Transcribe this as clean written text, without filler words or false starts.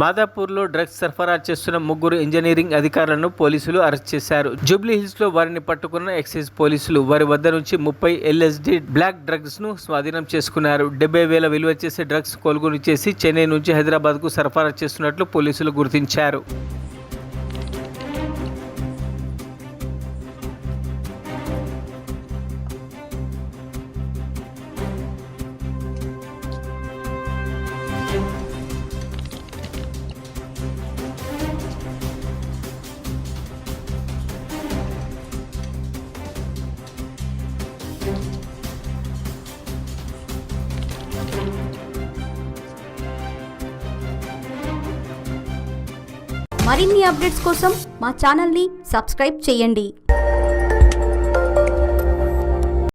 మాదాపూర్లో drugs సరఫరా చేస్తున్న 3 engineering అధికారులను పోలీసులు అరెస్ట్ చేశారు. జూబ్లీ హిల్స్లో వారిని పట్టుకున్న ఎక్సైజ్ పోలీసులు వారి వద్ద నుంచి 30 LSD బ్లాక్ డ్రగ్స్ను స్వాధీనం చేసుకున్నారు. 70,000 విలువ చేసే డ్రగ్స్ కొనుగోలు చేసి చెన్నై నుంచి హైదరాబాద్కు సరఫరా చేస్తున్నట్లు పోలీసులు గుర్తించారు. మరిన్ని అప్డేట్స్ కోసం మా ఛానల్ని సబ్స్క్రైబ్ చేయండి.